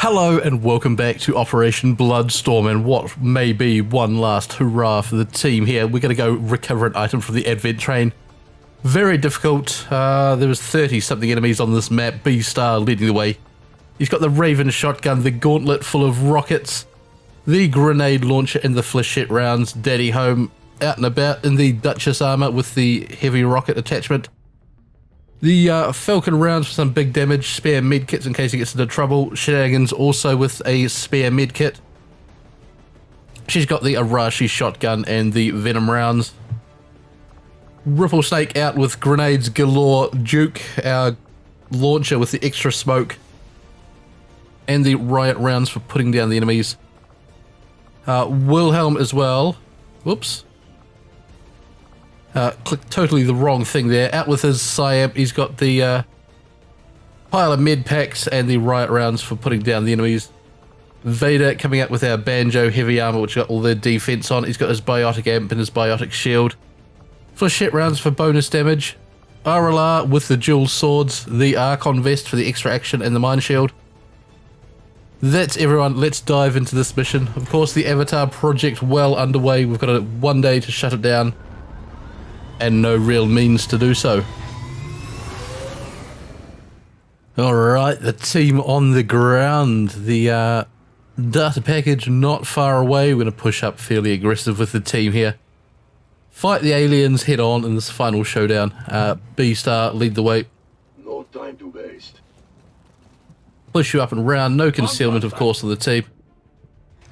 Hello and welcome back to Operation Bloodstorm and what may be one last hurrah for the team here. We're going to go recover an item from the advent train. Very difficult. There was 30 something enemies on this map. B-Star leading the way. He's got the Raven shotgun, the gauntlet full of rockets, the grenade launcher and the flechette rounds. Daddy home out and about in the Duchess armor with the heavy rocket attachment. The Falcon rounds for some big damage, spare medkits in case he gets into trouble. Shenanigans also with a spare medkit. She's got the Arashi shotgun and the Venom rounds. Ripple Snake out with grenades galore. Duke, our launcher with the extra smoke. And the riot rounds for putting down the enemies. Wilhelm as well. Whoops. Clicked totally the wrong thing there. Out with his Siam. He's got the pile of med packs and the riot rounds for putting down the enemies. Vader coming out with our Banjo heavy armor, which got all the defense on. He's got his biotic amp and his biotic shield. Flechette rounds for bonus damage. RLR with the dual swords. The Archon vest for the extra action and the mine shield. That's everyone. Let's dive into this mission. Of course, the Avatar project well underway. We've got 1 day to shut it down. And no real means to do so. Alright, the team on the ground. The data package not far away. We're going to push up fairly aggressive with the team here. Fight the aliens head on in this final showdown. B-Star lead the way. No time to waste. Push you up and round. No concealment, of course, on the team.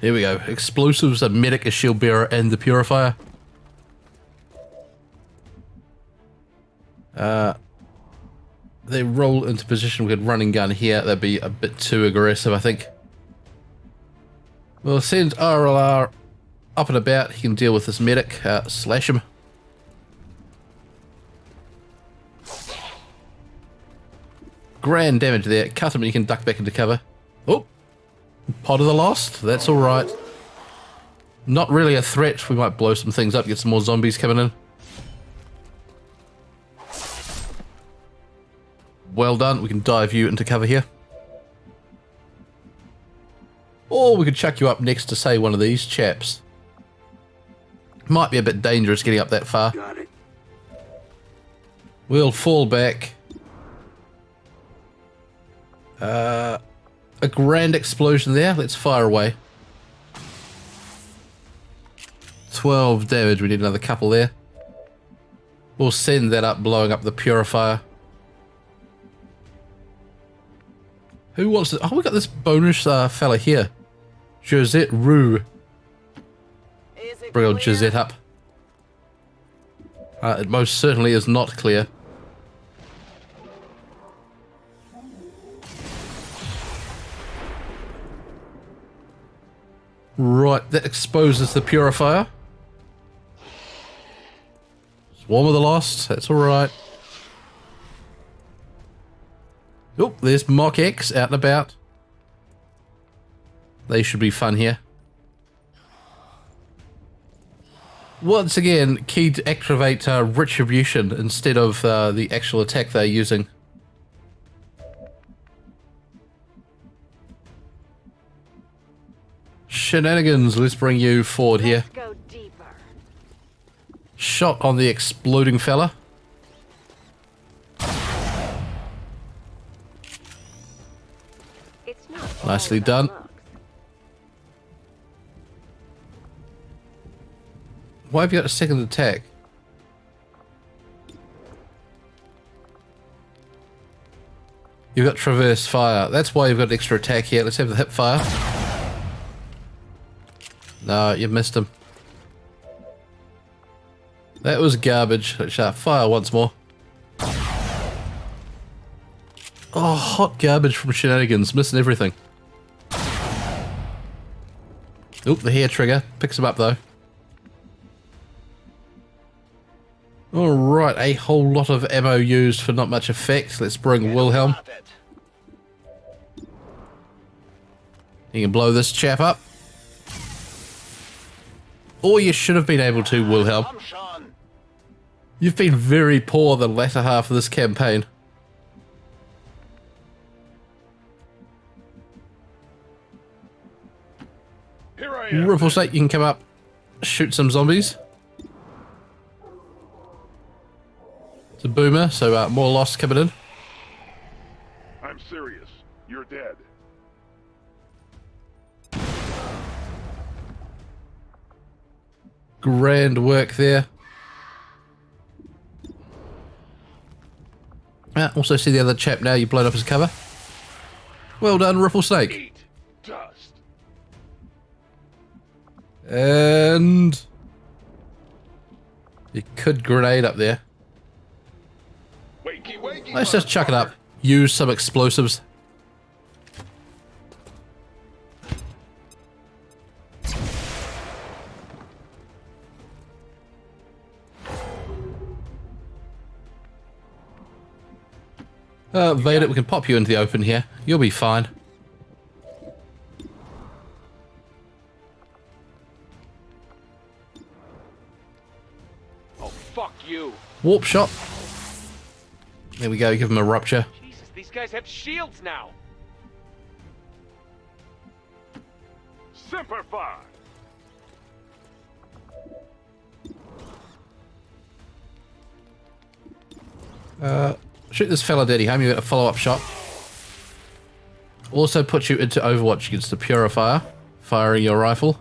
Here we go. Explosives, a medic, a shield bearer, and the purifier. They roll into position with a running gun here. That'd be a bit too aggressive, I think. We'll send RLR up and about. He can deal with this medic. Slash him. Grand damage there. Cut him and he can duck back into cover. Oh! Pod of the Lost. That's alright. Not really a threat. We might blow some things up, get some more zombies coming in. Well done, we can dive you into cover here. Or we could chuck you up next to, say, one of these chaps. Might be a bit dangerous getting up that far. Got it. We'll fall back. A grand explosion there, let's fire away. 12 damage, we need another couple there. We'll send that up, blowing up the purifier. Who wants to... Oh, we got this bonus fella here. Josette Rue. Bring old Josette up. It most certainly is not clear. Right, that exposes the purifier. Swarm of the Lost, that's alright. Oh, there's Mach X out and about. They should be fun here. Once again, key to activate Retribution instead of the actual attack they're using. Shenanigans, let's bring you forward here. Let's go deeper. Shot on the exploding fella. It's not Nicely all done. about looks. Why have you got a second attack? You've got traverse fire. That's why you've got an extra attack here. Let's have the hip fire. No, you missed him. That was garbage. Let's fire once more. Oh, hot garbage from Shenanigans. Missing everything. Oop, the hair trigger. Picks him up though. Alright, a whole lot of ammo used for not much effect. Let's bring Wilhelm. You can blow this chap up. Or you should have been able to, Wilhelm. You've been very poor the latter half of this campaign. Ripple Snake, you can come up, shoot some zombies. It's a boomer, so more loss coming in. I'm serious. You're dead. Grand work there. Also see the other chap now, you blown up his cover. Well done, Ripple Snake. Eat dust. And you could grenade up there. Wakey, wakey, Let's just chuck it up. Use some explosives. Vader, we can pop you into the open here. You'll be fine. Oh, fuck you. Warp shot. There we go, give him a rupture. Jesus, these guys have shields now. Semper Fi. Shoot this fella dead home, you get a follow-up shot. Also puts you into Overwatch against the Purifier, firing your rifle.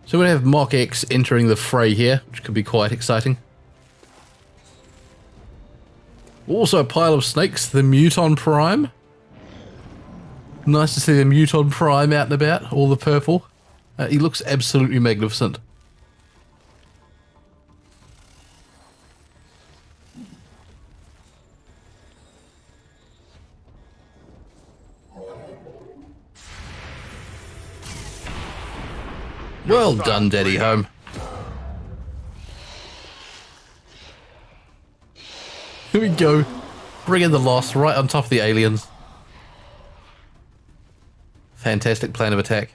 So we have Mach X entering the fray here, which could be quite exciting. Also a pile of snakes, the Muton Prime. Nice to see the Muton Prime out and about, all the purple. He looks absolutely magnificent. Well done, Daddy Home. Here we go. Bring in the loss right on top of the aliens. Fantastic plan of attack.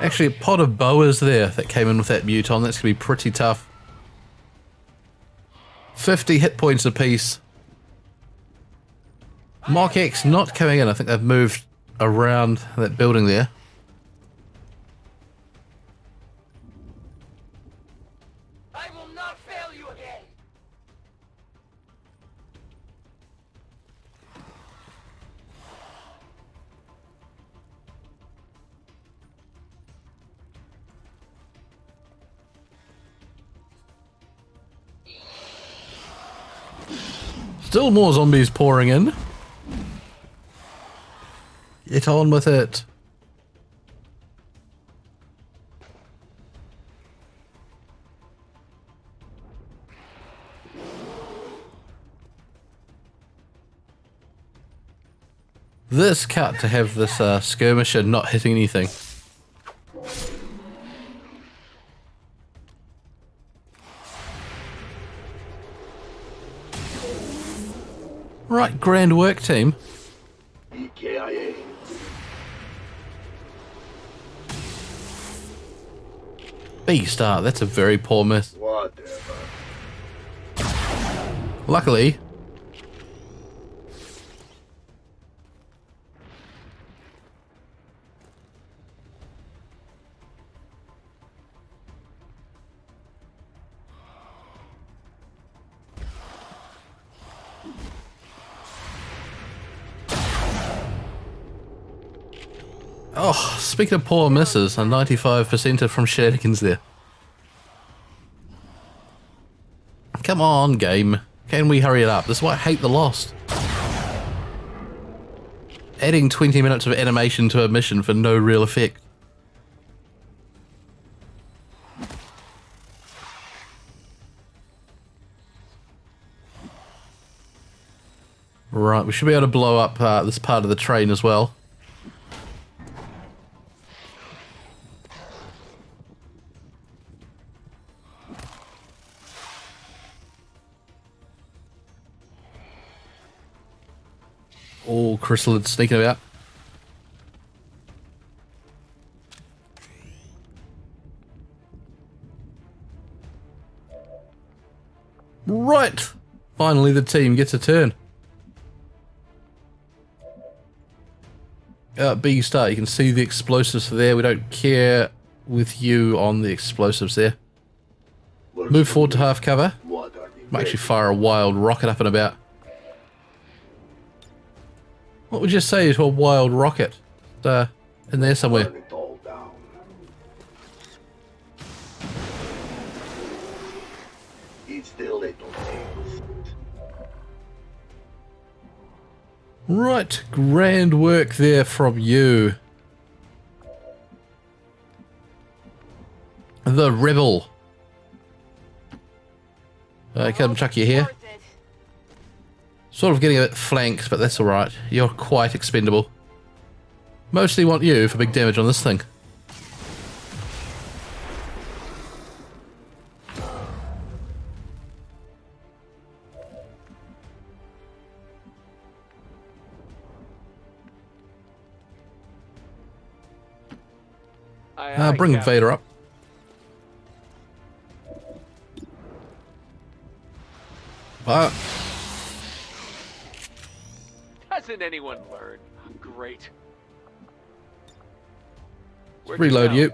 Actually, a pod of boas there that came in with that Muton. That's going to be pretty tough. 50 hit points apiece. Mach X not coming in. I think they've moved around that building there. I will not fail you again. Still more zombies pouring in. Get on with it. This cut to have this skirmisher not hitting anything. Right, grand work, team. EKIA. B-star, that's a very poor miss. Whatever. Luckily, oh, speaking of poor misses, a 95%er from shenanigans there. Come on, game. Can we hurry it up? This is why I hate the Lost. Adding 20 minutes of animation to a mission for no real effect. Right, we should be able to blow up this part of the train as well. All chrysalids sneaking about. Right. Finally, the team gets a turn. B star, you can see the explosives there. We don't care with you on the explosives there. Move forward to half cover. What are the Might actually fire a wild rocket up and about. What would you say to a wild rocket? In there somewhere. Burn it all down. It's the little things. Right, grand work there from you. The Rebel. Come chuck you here. Sort of getting a bit flanked, but that's alright. You're quite expendable. Mostly want you for big damage on this thing. Bring Vader up. Doesn't anyone learn? Great. Reload you.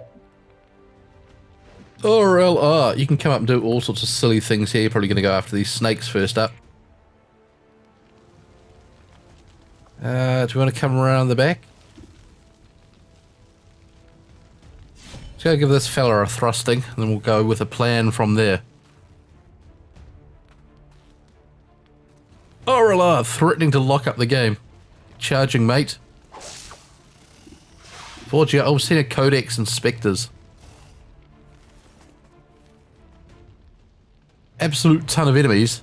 ORLR. You can come up and do all sorts of silly things here. You're probably going to go after these snakes first up. Do we want to come around the back? Let's go give this fella a thrusting, and then we'll go with a plan from there. ORLR threatening to lock up the game. Charging, mate. Forgia, oh, seen a Codex Inspectors. Absolute ton of enemies.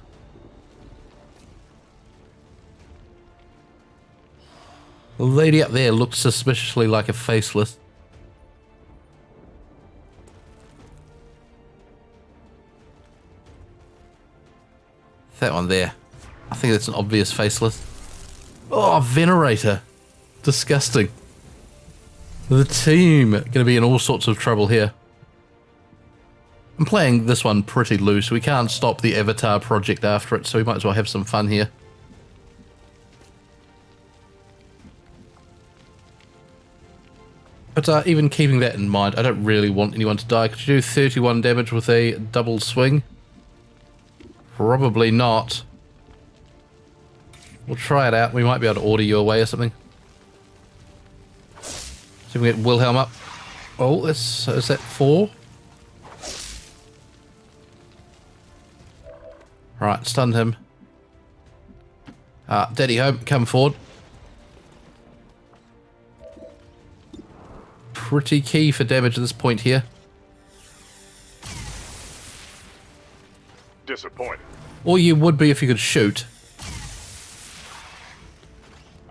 The lady up there looks suspiciously like a faceless. That one there. I think that's an obvious faceless. Oh, Venerator. Disgusting. The team going to be in all sorts of trouble here. I'm playing this one pretty loose. We can't stop the Avatar project after it, so we might as well have some fun here. But even keeping that in mind, I don't really want anyone to die. Could you do 31 damage with a double swing? Probably not. We'll try it out. We might be able to order you away or something. See if we can get Wilhelm up. Oh, is that 4? Right, stunned him. Daddy home, come forward. Pretty key for damage at this point here. Disappointed. Or you would be if you could shoot.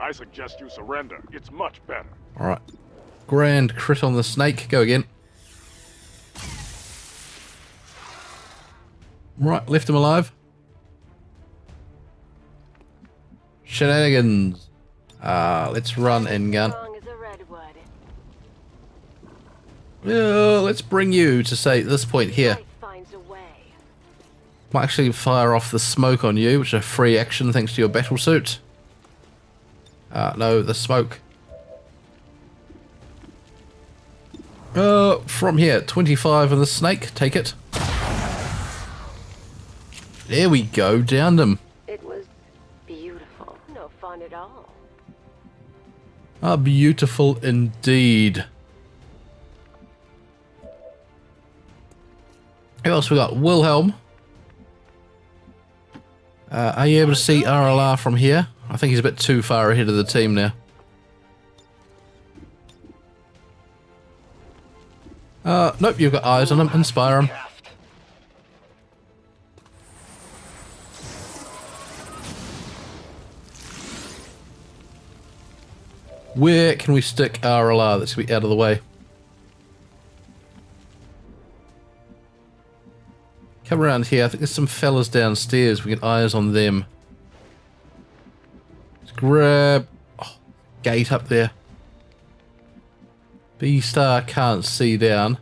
I suggest you surrender. It's much better. Alright. Grand crit on the snake. Go again. Right, left him alive. Shenanigans. Let's run and gun. Let's bring you to say this point here. Might actually fire off the smoke on you, which is a free action thanks to your battle suit. No, the smoke. From here, 25 on the snake. Take it. There we go, downed him. It was beautiful. No fun at all. Beautiful indeed. Who else we got? Wilhelm. Are you able to see RLR from here? I think he's a bit too far ahead of the team now. Nope, you've got eyes on him. Inspire him. Where can we stick RLR that's going to be out of the way? Come around here. I think there's some fellas downstairs. We get eyes on them. Let's grab... Oh, gate up there. B-Star can't see down.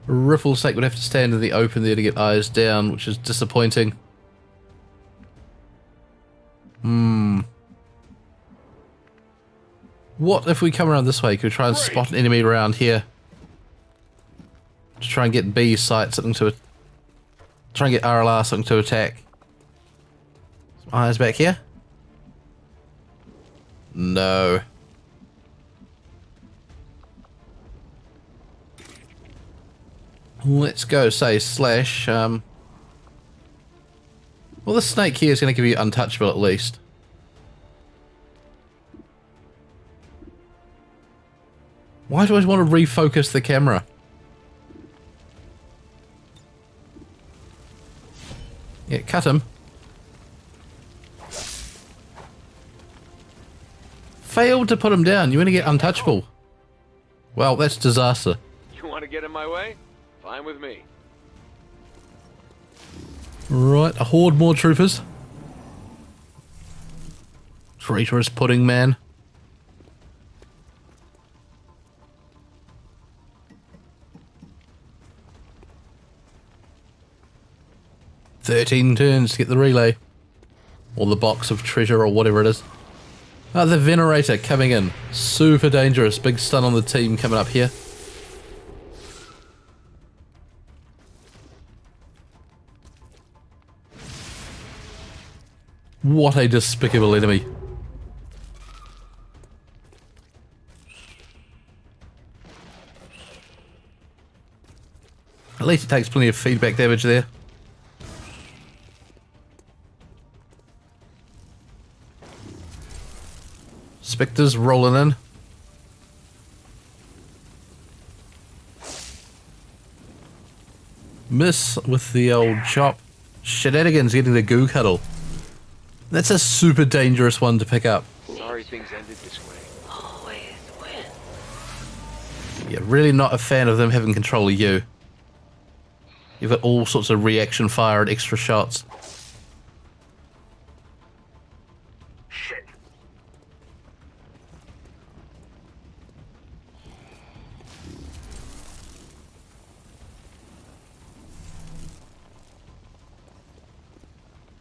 Riffle's sake would have to stand in the open there to get eyes down, which is disappointing. What if we come around this way? Could we try and spot an enemy around here? To try and get B sight something to try and get RLR something to attack. Some eyes back here? No. Let's go say slash. Well, the snake here is going to give you untouchable at least. Why do I want to refocus the camera? Yeah, cut him. Failed to put him down. You want to get untouchable. Well, that's disaster. You want to get in my way? Fine with me. Right, a horde more troopers. Traitorous pudding man. "13 turns to get the relay." Or the box of treasure or whatever it is. Ah, the Venerator coming in. Super dangerous. Big stun on the team coming up here. What a despicable enemy. At least it takes plenty of feedback damage there. Spectres rolling in. Miss with the old chop. Shenanigans getting the goo cuddle. That's a super dangerous one to pick up. Sorry things ended this way. Always win. Yeah, really not a fan of them having control of you. You've got all sorts of reaction fire and extra shots. Shit.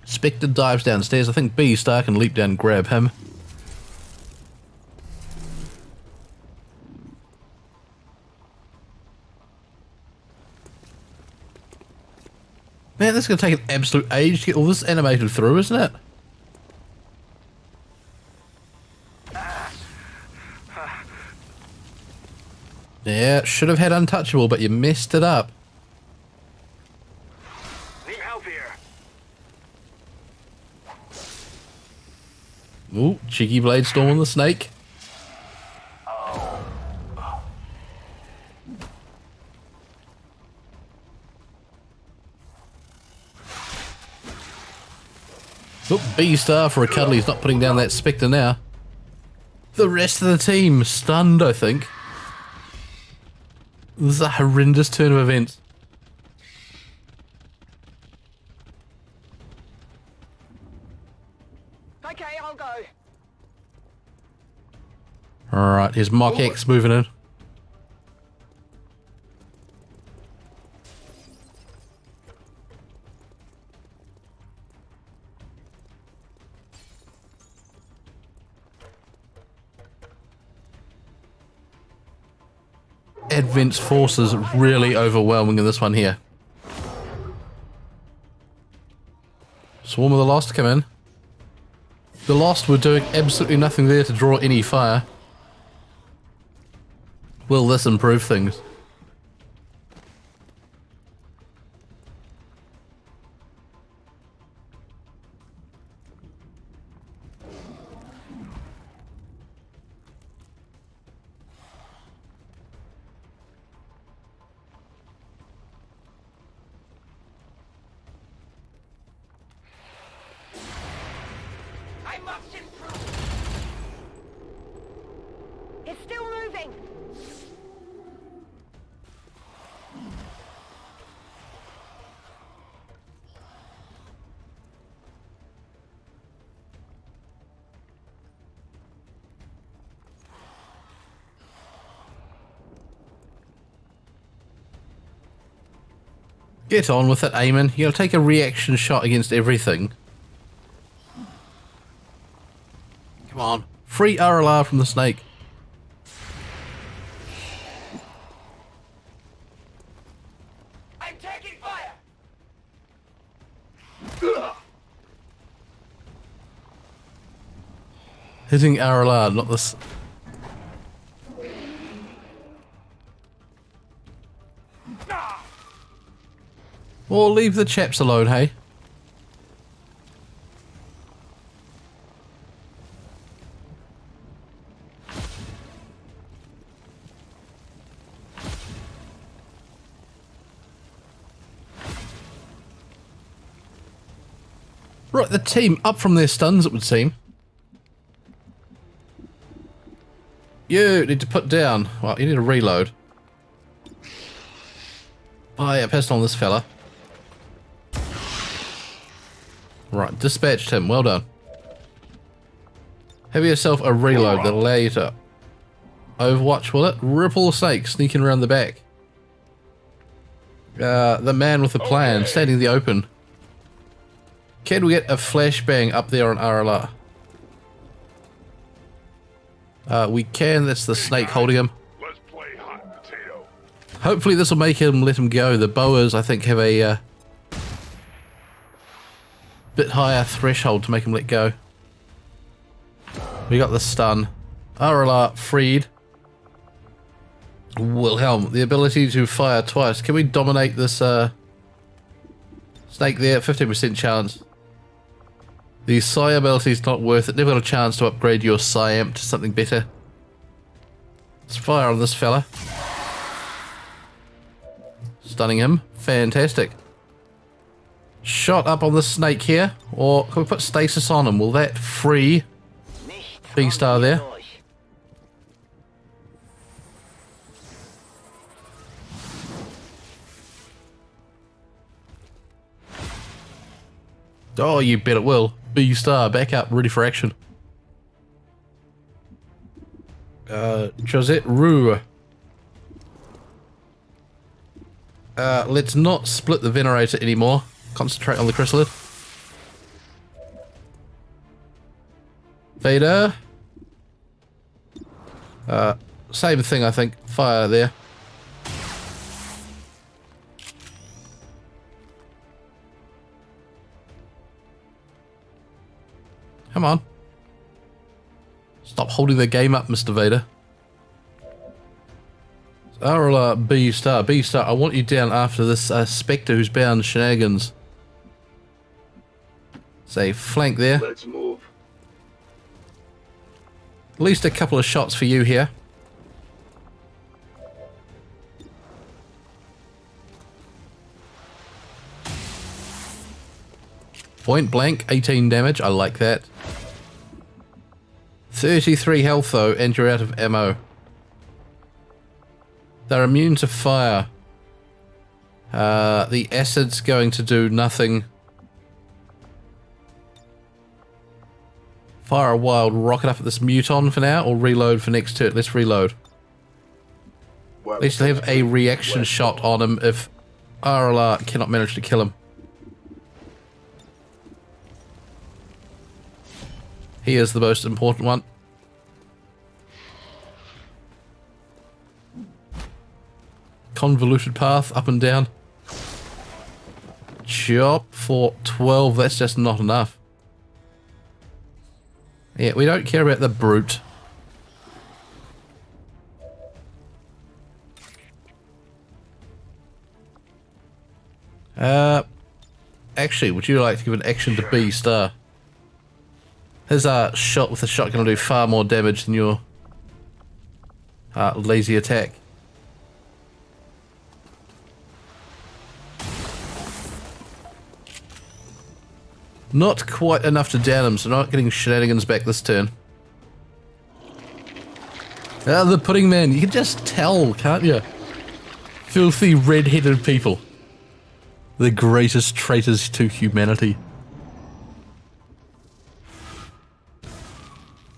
Spectre dives downstairs. I think B Star can leap down and grab him. Man, this is going to take an absolute age to get all this animated through, isn't it? Yeah, should have had untouchable, but you messed it up. Need help here. Ooh, cheeky blade storm on the snake. Oop, B Star for a cuddle. He's not putting down that Spectre now. The rest of the team stunned, I think. This is a horrendous turn of events. Okay, I'll go. Alright, here's Mach X moving in. Advent's forces really overwhelming in this one here. Swarm of the Lost come in. The Lost were doing absolutely nothing there to draw any fire. Will this improve things? I must improve. It's still moving. Get on with it, Eamon. You'll take a reaction shot against everything. Come on. Free RLR from the snake. I'm taking fire! Hitting RLR, not this. Or leave the chaps alone, hey? Right, the team up from their stuns, it would seem. You need to put down. Well, you need to reload. Oh yeah, pissed on this fella. Right, dispatched him. Well done. Have yourself a reload that'll allow you to overwatch, will it? Ripple snake sneaking around the back. The man with the plan, standing in the open. Can we get a flashbang up there on RLR? We can. That's the snake holding him. Let's play hot potato. Hopefully this will make him let him go. The boas, I think, have a bit higher threshold to make him let go. We got the stun. RLR freed. Wilhelm, the ability to fire twice. Can we dominate this snake there? 15% chance. The Psi ability is not worth it. Never got a chance to upgrade your Psi-Amp to something better. Let's fire on this fella. Stunning him. Fantastic. Shot up on the snake here. Or can we put stasis on him? Will that free B-Star there? Oh, you bet it will. B-Star, back up, ready for action. Josette Rue. Let's not split the Venerator anymore. Concentrate on the chrysalid. Vader. Same thing, I think. Fire there. Come on. Stop holding the game up, Mr. Vader. RLR B-Star. B-Star, I want you down after this Spectre who's bound shenanigans. Say, flank there. Let's move. At least a couple of shots for you here. Point blank, 18 damage. I like that. 33 health though, and you're out of ammo. They're immune to fire. The acid's going to do nothing. Fire a wild rocket up at this muton for now, or reload for next turn. Let's reload. At least they'll have a reaction shot on him if RLR cannot manage to kill him. He is the most important one. Convoluted path, up and down. Chop for 12, that's just not enough. Yeah, we don't care about the brute. Actually, would you like to give an action to B-Star? His shot with the shotgun will do far more damage than your lazy attack. Not quite enough to down him, so not getting shenanigans back this turn. The pudding man, you can just tell, can't you? Filthy red-headed people. The greatest traitors to humanity.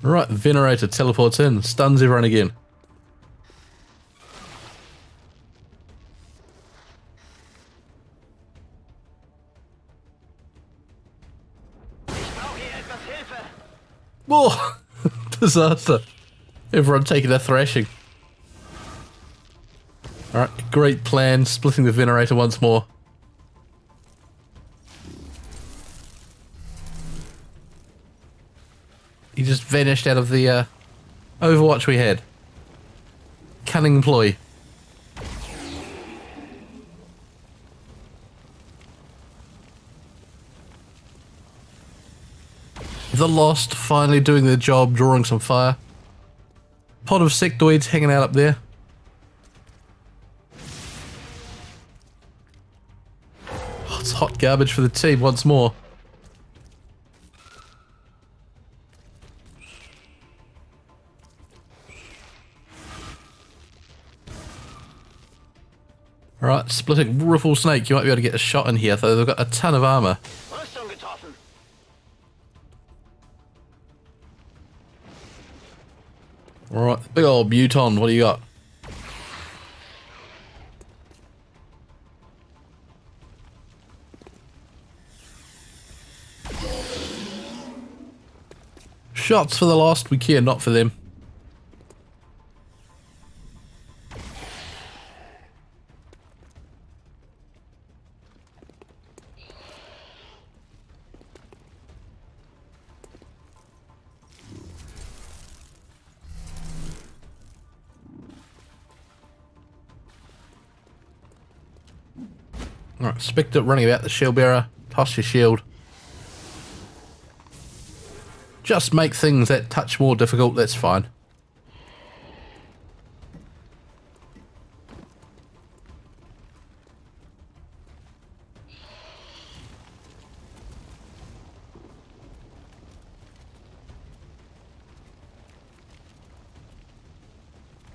Right, Venerator teleports in, stuns everyone again. Oh, disaster. Everyone taking a thrashing. Alright, great plan. Splitting the generator once more. He just vanished out of the Overwatch we had. Cunning employee. The Lost finally doing their job, drawing some fire. Pod of sectoids hanging out up there. Oh, it's hot garbage for the team once more. Alright, splitting Riffle Snake. You might be able to get a shot in here, though they've got a ton of armour. Alright, big old Muton, what do you got? Shots for the Lost, we care not for them. Alright, Spectre running about the shield bearer. Toss your shield. Just make things that touch more difficult, that's fine.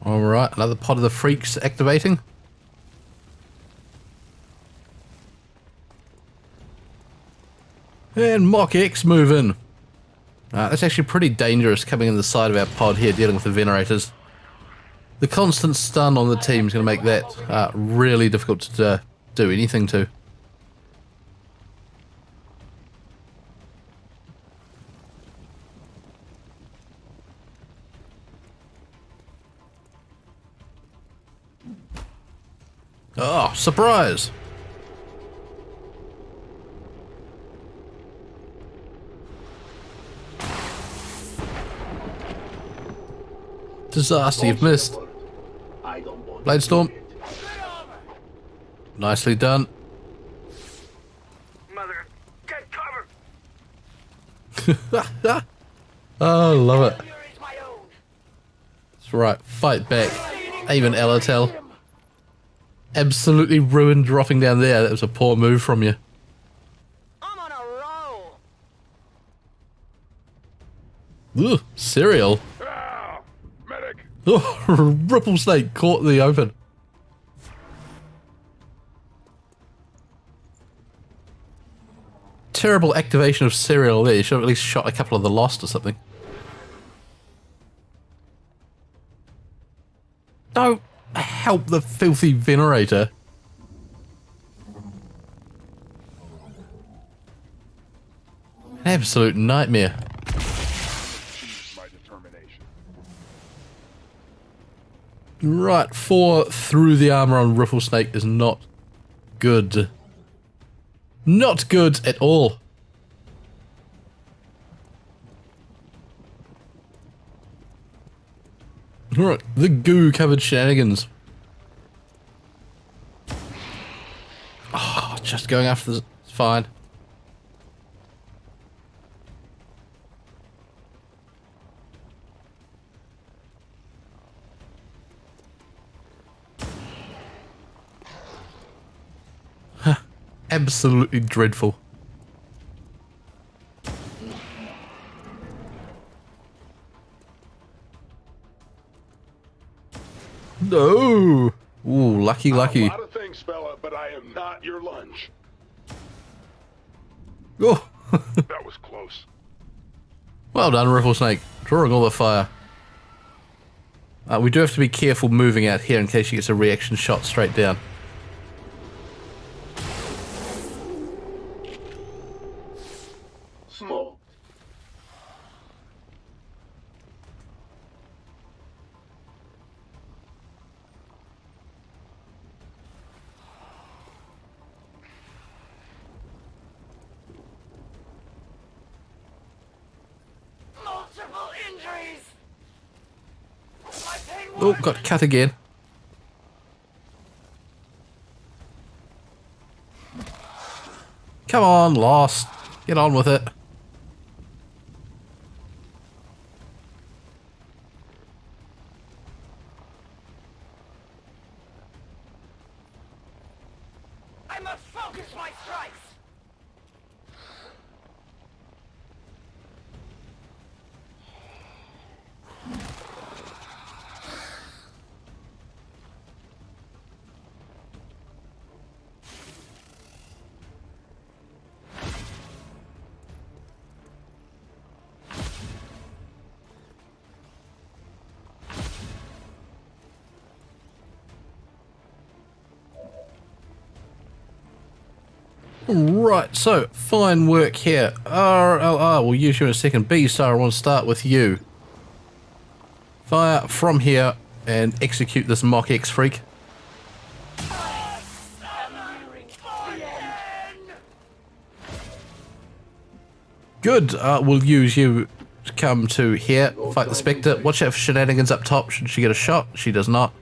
Alright, another pod of the freaks activating. And Mach X moving. That's actually pretty dangerous coming in the side of our pod here dealing with the Venerators. The constant stun on the team is going to make that really difficult to do anything to. Oh, surprise! Disaster, you've missed. Bladestorm. Nicely done. Mother, get cover! Oh, I love it. That's right, fight back. Even Elatel. Absolutely ruined dropping down there. That was a poor move from you. I'm on a roll. Ugh, cereal. Ah! Medic! Oh, Ripple Snake caught in the open. Terrible activation of cereal there. You should have at least shot a couple of the Lost or something. Don't help the filthy Venerator. An absolute nightmare. Choose my determination. Right, 4 through the armor on Riffle Snake is not good. Not good at all. Alright, the goo covered shenanigans. Oh, just going after this. It's fine. Absolutely dreadful. No! Ooh, lucky, lucky. A lot of things, fella, but I am not your lunch. Oh! That was close. Well done, Riffle Snake. Drawing all the fire. We do have to be careful moving out here in case she gets a reaction shot straight down. Smoked. Oh, got cut again. Come on, Lost. Get on with it. I must focus my strikes. Right, so fine work here. RLR, we'll use you in a second. B star, I want to start with you. Fire from here and execute this mock X freak. Good, we'll use you to come to here, fight the Spectre. Watch out for shenanigans up top. Should she get a shot? She does not.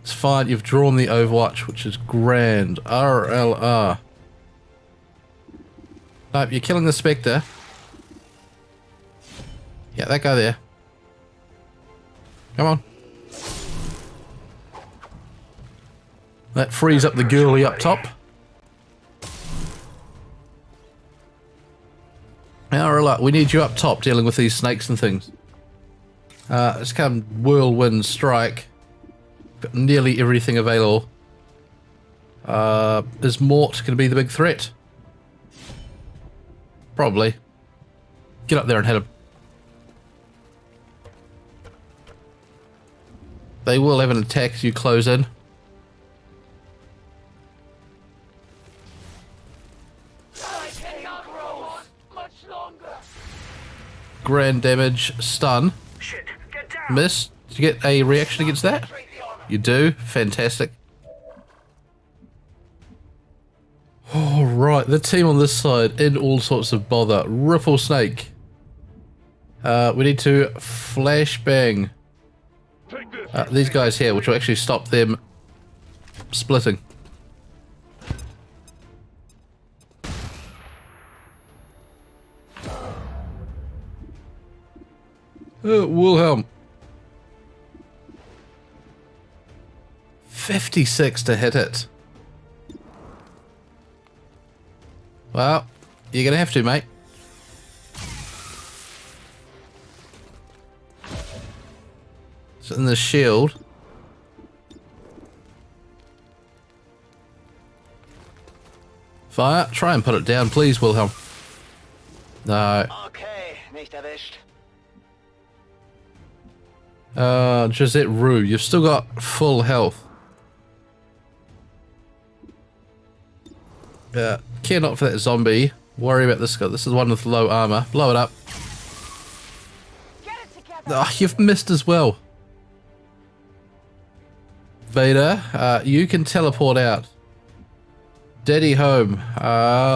It's fine, you've drawn the Overwatch, which is grand. RLR. Nope, you're killing the Spectre. Yeah, that guy there. Come on. That frees up the girlie up top. RLR, we need you up top dealing with these snakes and things. Let's come Whirlwind Strike. Got nearly everything available. Is Mort going to be the big threat? Probably. Get up there and hit him. They will have an attack as you close in. Grand damage, stun. Shit, get down. Miss. Did you get a reaction against that? You do? Fantastic. Alright, the team on this side in all sorts of bother. Ripple Snake. We need to flashbang Take this. these guys here, which will actually stop them splitting. Wilhelm. 56 to hit it. Well, you're gonna have to, mate. It's in the shield. Fire. Try and put it down, please, Wilhelm. No. Okay, nicht erwischt. Josette Rue, you've still got full health. Care not for that zombie. Worry about this guy. This is the one with low armor. Blow it up. Get it together. Ah, you've missed as well. Vader, you can teleport out. Daddy home.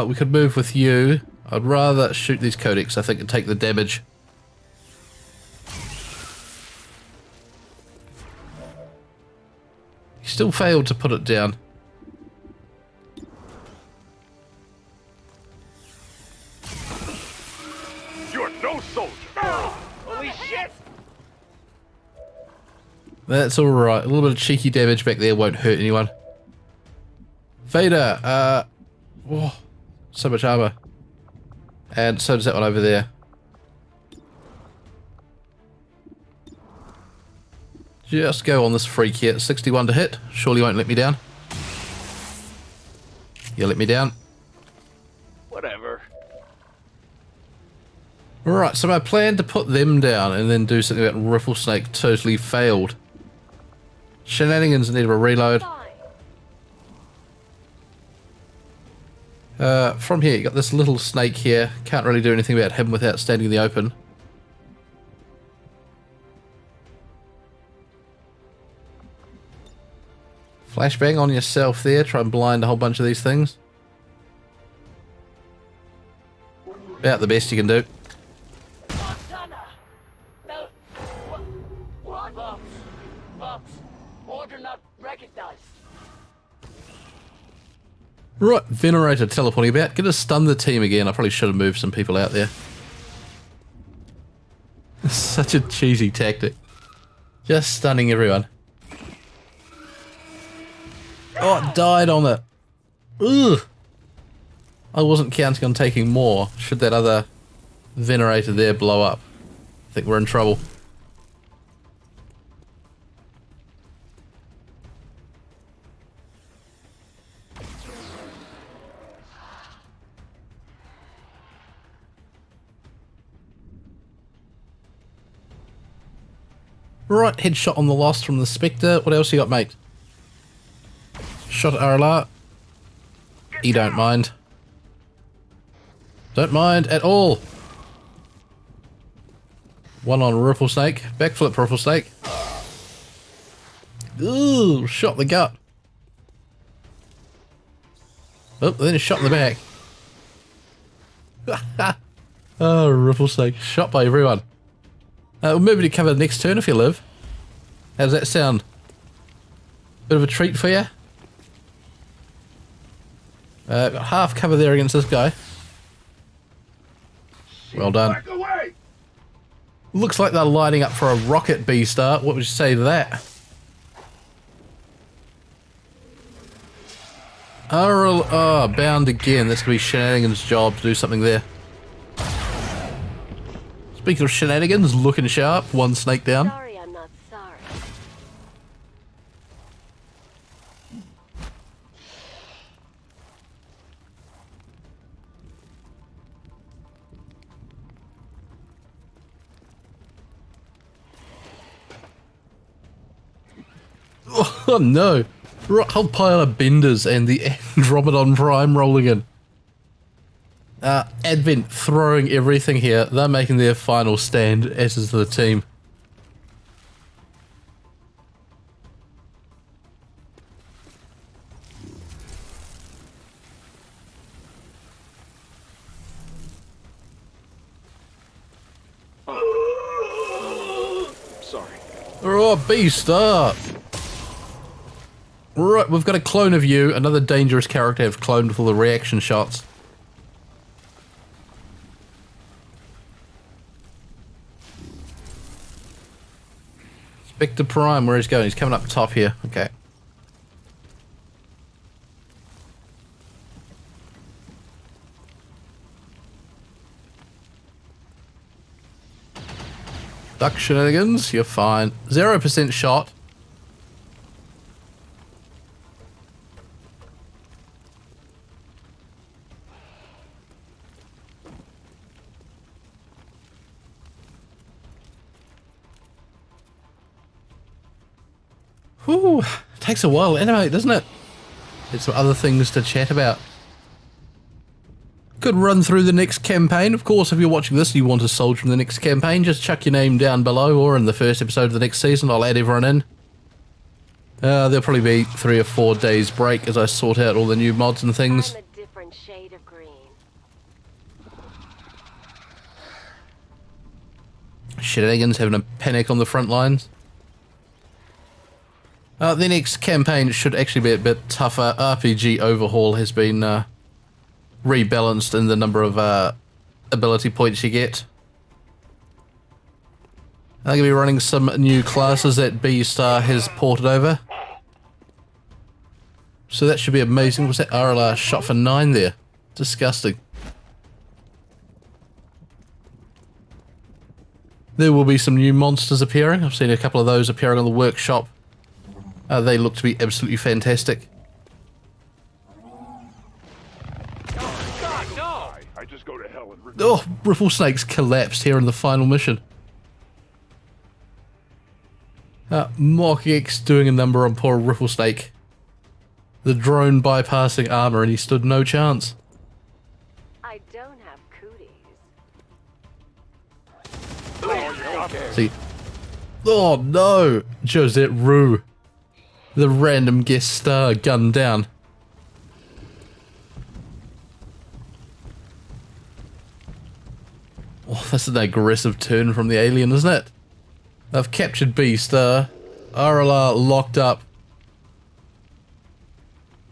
We could move with you. I'd rather shoot these codex, I think, and take the damage. He still failed to put it down. You're no soldier. Holy shit! That's alright. A little bit of cheeky damage back there won't hurt anyone. Vader, oh, so much armor. And so does that one over there. Just go on this freak here. 61 to hit. Surely you won't let me down. You let me down. Whatever. Alright, so my plan to put them down and then do something about Ripple Snake totally failed. Shenanigans need a reload. From here, you got this little snake here. Can't really do anything about him without standing in the open. Flashbang on yourself there. Try and blind a whole bunch of these things. About the best you can do. Right, Venerator teleporting about. Gonna stun the team again. I probably should have moved some people out there. Such a cheesy tactic. Just stunning everyone. Oh, it died on it. Ugh. I wasn't counting on taking more. Should that other Venerator there blow up, I think we're in trouble. Right, headshot on the lost from the Spectre. What else you got, mate? Shot at RLR. You don't mind. Don't mind at all. One on Ripple Snake. Backflip Ripple Snake. Ooh, shot in the gut. Oh, then a shot in the back. Oh, Ripple Snake. Shot by everyone. We'll maybe cover the next turn if you live. How does that sound? Bit of a treat for you? Got half cover there against this guy. Well done. Back away! Looks like they're lining up for a rocket B-star. What would you say to that? Oh, bound again. That's going to be Shenanigan's job to do something there. Speaking of Shenanigans, looking sharp. One snake down. Sorry, I'm not sorry. Oh no. Whole pile of benders and the Andromedon Prime rolling in. Advent throwing everything here. They're making their final stand, as is the team. Sorry. Oh, B-star! Right, we've got a clone of you, another dangerous character I've cloned with all the reaction shots. Spectre Prime, where he's going? He's coming up top here. Okay. Duck Shenanigans, you're fine. 0% shot. Whew, takes a while to animate, doesn't it? There's some other things to chat about. Could run through the next campaign. Of course, if you're watching this and you want a soldier in the next campaign, just chuck your name down below, or in the first episode of the next season, I'll add everyone in. There'll probably be 3 or 4 days break as I sort out all the new mods and things. I'm a different shade of green. Shenanigans having a panic on the front lines. The next campaign should actually be a bit tougher. RPG Overhaul has been rebalanced in the number of ability points you get. I'm going to be running some new classes that B-Star has ported over. So that should be amazing. Was that RLR shot for 9 there? Disgusting. There will be some new monsters appearing. I've seen a couple of those appearing on the workshop. They look to be absolutely fantastic. God, no! I just go to hell and Oh, Ripple Snake's collapsed here in the final mission. Mock X doing a number on poor Ripple Snake. The drone bypassing armor and he stood no chance. I don't have cooties. See. Oh no! Josette Rue. The random guest star gunned down. Oh, that's an aggressive turn from the alien, isn't it? I've captured B-Star. RLR locked up.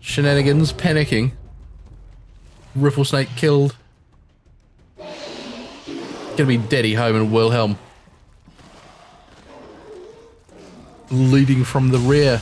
Shenanigans panicking. Ripple Snake killed. Gonna be Daddy Home and Wilhelm leading from the rear.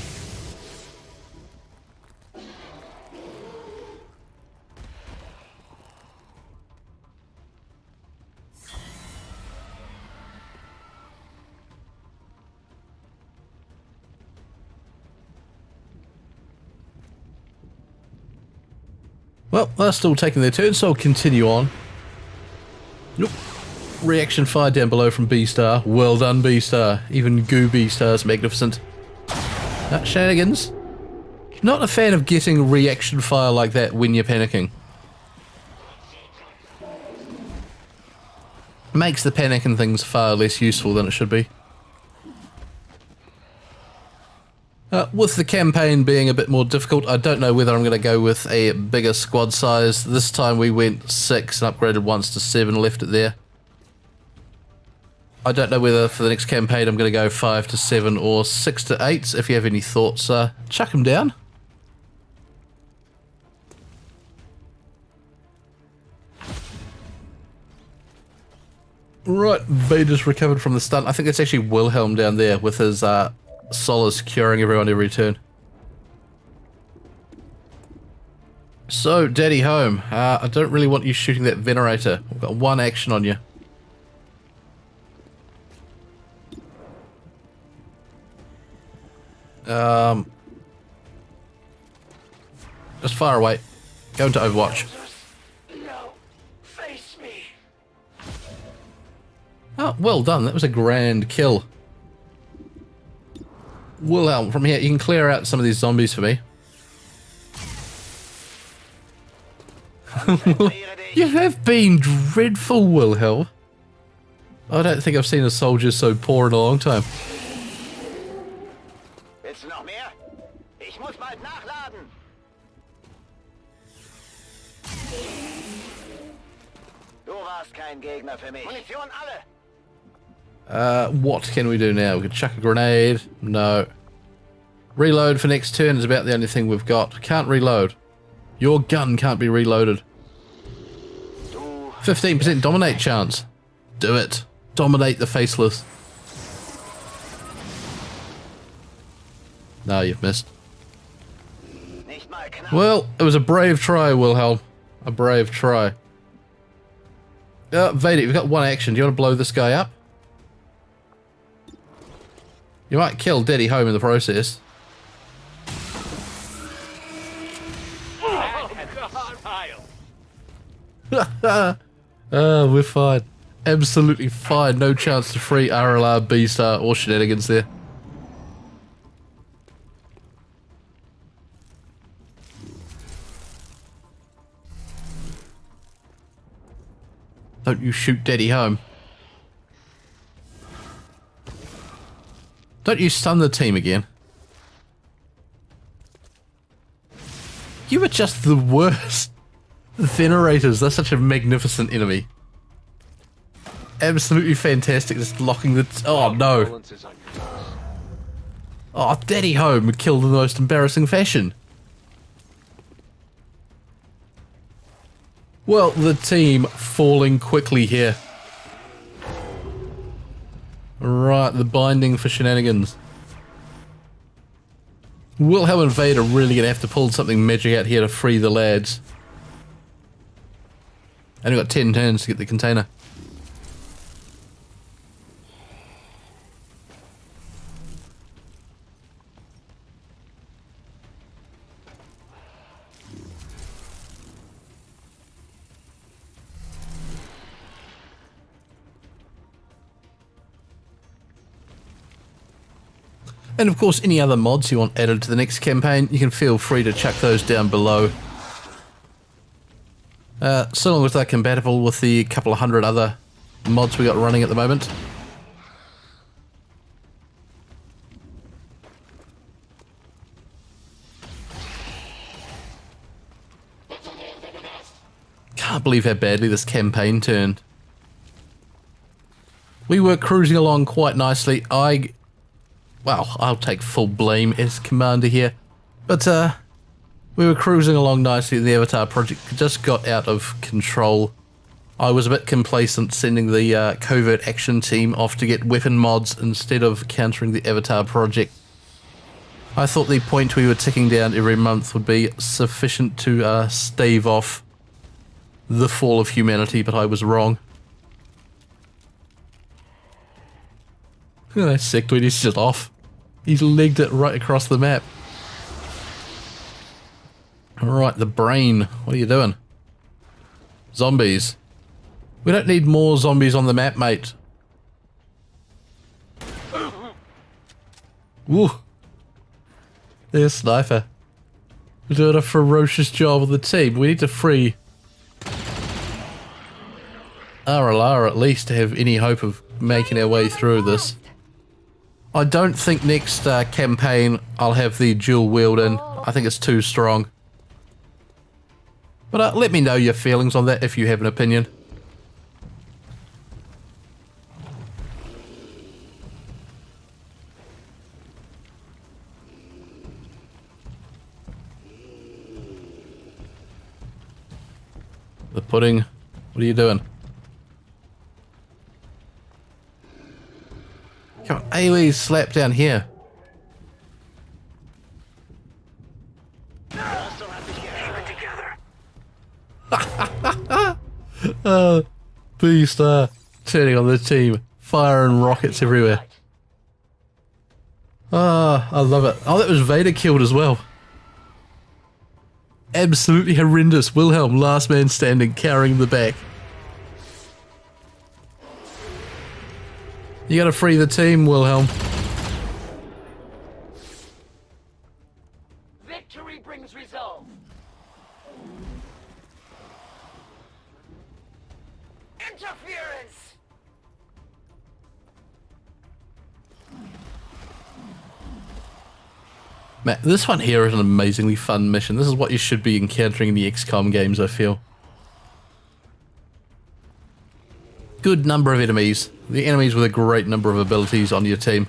Well, they're still taking their turn, so I'll continue on. Nope. Reaction fire down below from B-Star. Well done, B-Star. Even Goo B-Star's magnificent. Shenanigans. Not a fan of getting reaction fire like that when you're panicking. Makes the panicking things far less useful than it should be. With the campaign being a bit more difficult, I don't know whether I'm going to go with a bigger squad size. This time we went 6 and upgraded once to 7, left it there. I don't know whether for the next campaign I'm going to go 5 to 7 or 6 to 8. If you have any thoughts, chuck them down. Right, Vader's recovered from the stun. I think it's actually Wilhelm down there with his Solace curing everyone every turn. So, Daddy Home, I don't really want you shooting that Venerator. We've got 1 action on you. Just fire away. Go into Overwatch. No, face me. Oh, well done. That was a grand kill. Wilhelm, from here, you can clear out some of these zombies for me. You have been dreadful, Wilhelm. I don't think I've seen a soldier so poor in a long time. Willst du noch mehr? Ich muss bald nachladen. Du warst kein Gegner für mich. Munition alle. What can we do now? We could chuck a grenade. No. Reload for next turn is about the only thing we've got. Can't reload. Your gun can't be reloaded. 15% dominate chance. Do it. Dominate the faceless. No, you've missed. Well, it was a brave try, Wilhelm. A brave try. Vader, you've got 1 action. Do you want to blow this guy up? You might kill Daddy Home in the process. We're fine. Absolutely fine. No chance to free RLR, B-Star, or shenanigans there. Don't you shoot Daddy Home. Don't you stun the team again. You were just the worst. Venerators, they're such a magnificent enemy. Absolutely fantastic, just locking the... oh no. Oh, Daddy Home killed in the most embarrassing fashion. Well, the team falling quickly here. Right, the binding for shenanigans. Wilhelm and Vader really gonna have to pull something magic out here to free the lads. And we've got 10 turns to get the container. And of course, any other mods you want added to the next campaign, you can feel free to chuck those down below. So long as they're compatible with the couple of 100 other mods we got running at the moment. Can't believe how badly this campaign turned. We were cruising along quite nicely. Well, I'll take full blame as commander here. But, We were cruising along nicely and the Avatar project just got out of control. I was a bit complacent sending the covert action team off to get weapon mods instead of countering the Avatar project. I thought the point we were ticking down every month would be sufficient to stave off the fall of humanity, but I was wrong. Look at that sectoid, he's just off. He's legged it right across the map. Alright, the brain. What are you doing? Zombies. We don't need more zombies on the map, mate. Woo. There's Sniper. We're doing a ferocious job of the team. We need to free RLR at least to have any hope of making our way through this. I don't think next campaign I'll have the dual wield in. I think it's too strong. But let me know your feelings on that if you have an opinion. The pudding. What are you doing? Come on, AoE slap down here. Beast turning on the team, firing rockets everywhere. Ah, I love it. Oh, that was Vader killed as well. Absolutely horrendous. Wilhelm, last man standing, carrying the back. You gotta free the team, Wilhelm. Victory brings resolve. Interference. Man, this one here is an amazingly fun mission. This is what you should be encountering in the XCOM games, I feel. Good number of enemies. The enemies with a great number of abilities on your team.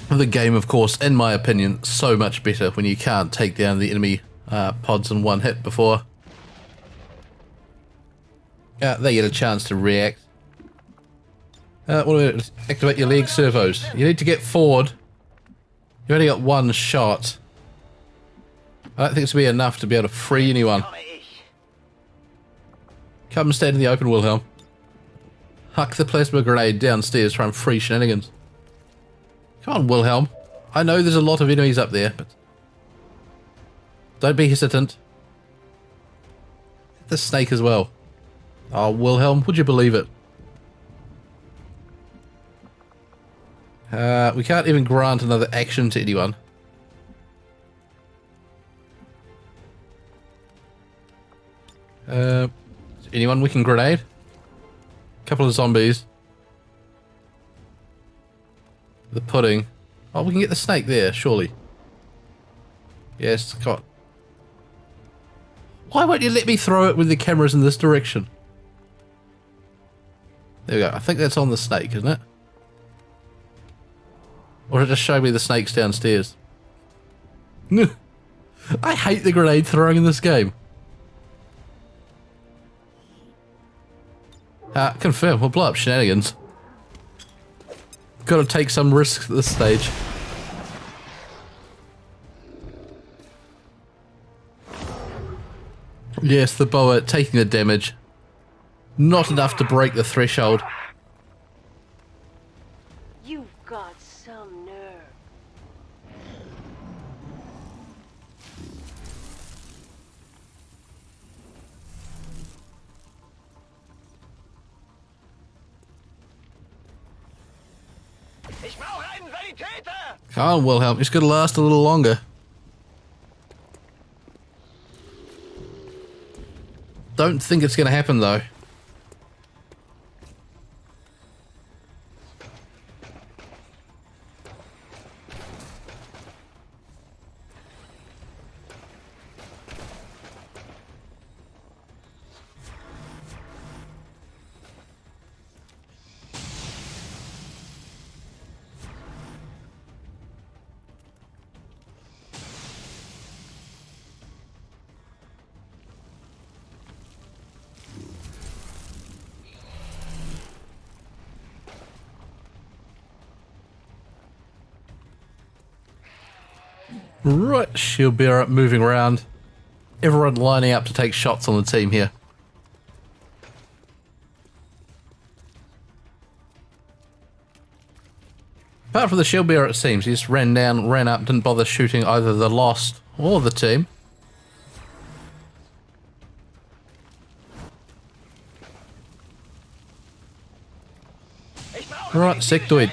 The game, of course, in my opinion, so much better when you can't take down the enemy pods in one hit before they get a chance to react. What about activate your leg servos? You need to get forward. You've only got one shot. I don't think it's going to be enough to be able to free anyone. Come and stand in the open, Wilhelm. Huck the plasma grenade downstairs, try and free shenanigans. Come on, Wilhelm. I know there's a lot of enemies up there, but don't be hesitant. Hit the snake as well. Oh, Wilhelm, would you believe it? We can't even grant another action to anyone. Anyone we can grenade? Couple of zombies. The pudding. Oh, we can get the snake there, surely. Yes, come on. Why won't you let me throw it with the cameras in this direction? There we go. I think that's on the snake, isn't it? Or did it just show me the snakes downstairs? I hate the grenade throwing in this game. Confirm. We'll blow up shenanigans. Gotta take some risks at this stage. Yes, the boa taking the damage. Not enough to break the threshold. You've got some nerve. Ich brauche einen Sanitäter! Come on, Wilhelm. It's gonna last a little longer. Don't think it's gonna happen though. Right, shield bearer moving around. Everyone lining up to take shots on the team here. Apart from the shield bearer, it seems, he just ran down, ran up, didn't bother shooting either the Lost or the team. Right, Sectoid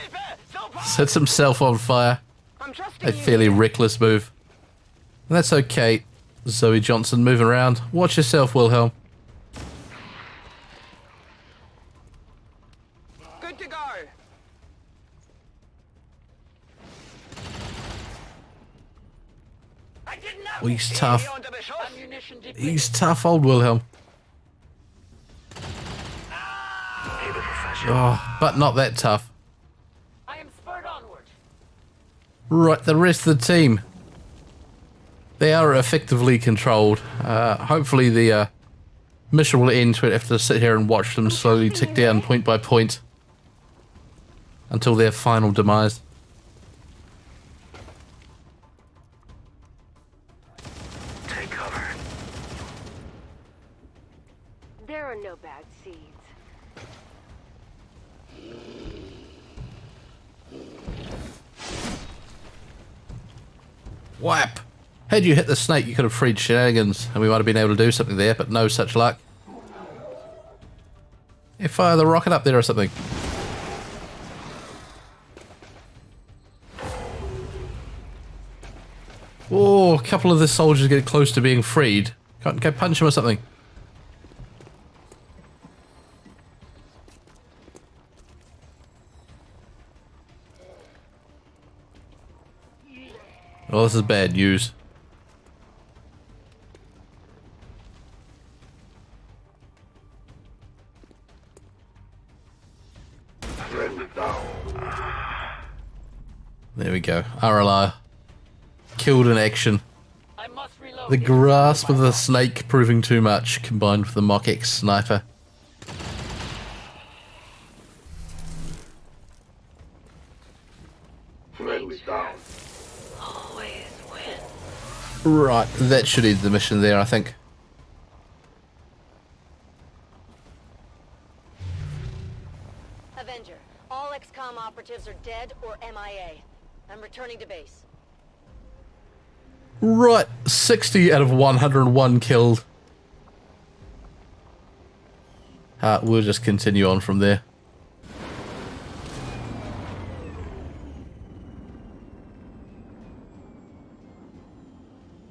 sets himself on fire. A fairly reckless move. And that's okay. Zoe Johnson moving around. Watch yourself, Wilhelm. Good to go. Oh, he's tough. He's tough, old Wilhelm. Oh, but not that tough. I am spurred onward. Right, the rest of the team. They are effectively controlled. Hopefully the mission will end. We'll have to sit here and watch them slowly tick down point by point until their final demise. Take cover. There are no bad seeds. Whap! Had you hit the snake, you could have freed Shenanigans, and we might have been able to do something there, but no such luck. Yeah, fire the rocket up there or something. Oh, a couple of the soldiers get close to being freed. Can't go punch him or something. Well, this is bad news. There we go. RLR. Killed in action. I must reload. The grasp of the snake proving too much, combined with the Mach X sniper. Always win. Right, that should end the mission there, I think. Avenger, all XCOM operatives are dead or MIA. I'm returning to base. Right, 60 out of 101 killed. We'll just continue on from there.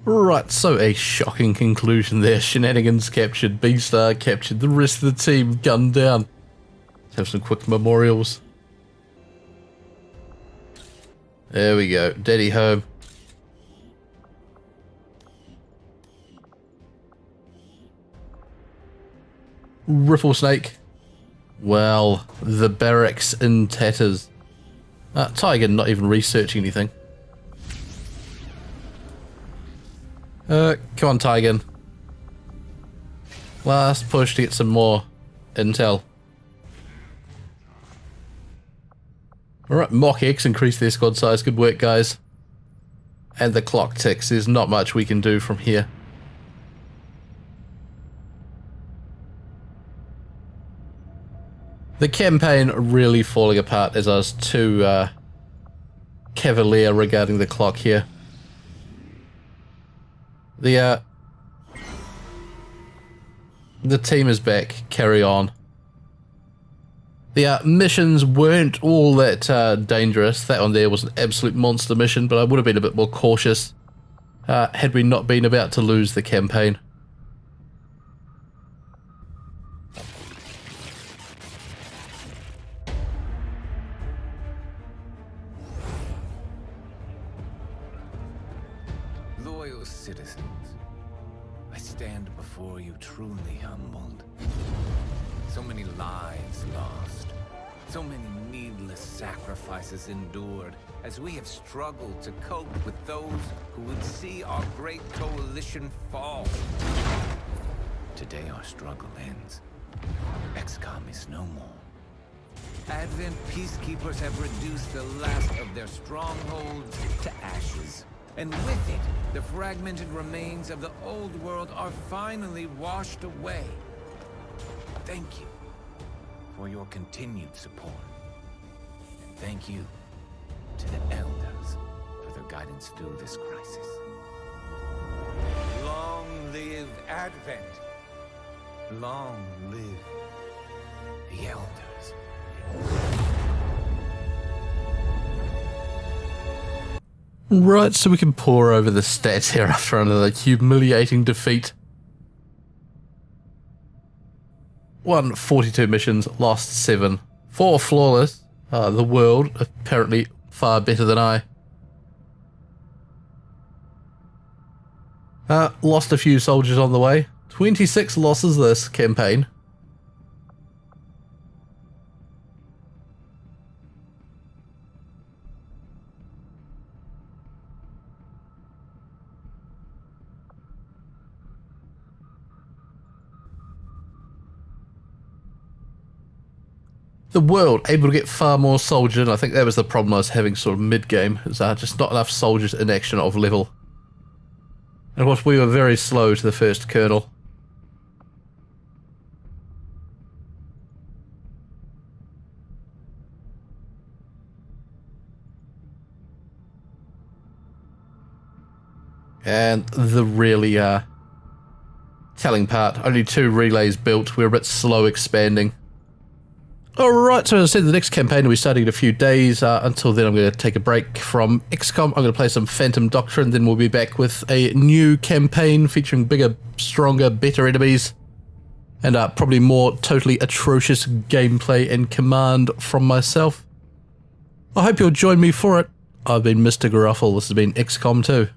Right, so a shocking conclusion there. Shenanigans captured, B-Star captured, the rest of the team gunned down. Let's have some quick memorials. There we go, Daddy home. Ripple Snake. Well, the barracks in tatters. Tiger not even researching anything. Come on, Tiger. Last push to get some more intel. Alright, Mach X increased their squad size. Good work, guys. And the clock ticks. There's not much we can do from here. The campaign really falling apart as I was too cavalier regarding the clock here. The team is back. Carry on. The missions weren't all that dangerous. That one there was an absolute monster mission, but I would have been a bit more cautious had we not been about to lose the campaign. Loyal citizens, I stand before you truly humbled. So many lives lost, so many needless sacrifices endured as we have struggled to cope with those who would see our great coalition fall. Today our struggle ends. XCOM is no more. Advent peacekeepers have reduced the last of their strongholds to ashes And with it, the fragmented remains of the old world are finally washed away. Thank you for your continued support. And thank you to the Elders for their guidance through this crisis. Long live Advent. Long live the Elders. Right, so we can pour over the stats here after another humiliating defeat. 142 missions, lost 7. 4 flawless. The world, apparently far better than I. Lost a few soldiers on the way. 26 losses this campaign. The world able to get far more soldiers, and I think that was the problem I was having sort of mid-game, is just not enough soldiers in action of level. And of course we were very slow to the first kernel. And the really telling part, only 2 relays built, we're a bit slow expanding. Alright, so as I said, the next campaign will be starting in a few days. Until then I'm going to take a break from XCOM. I'm going to play some Phantom Doctrine, then we'll be back with a new campaign featuring bigger, stronger, better enemies. And probably more totally atrocious gameplay and command from myself. I hope you'll join me for it. I've been Mr. Garuffle, this has been XCOM 2.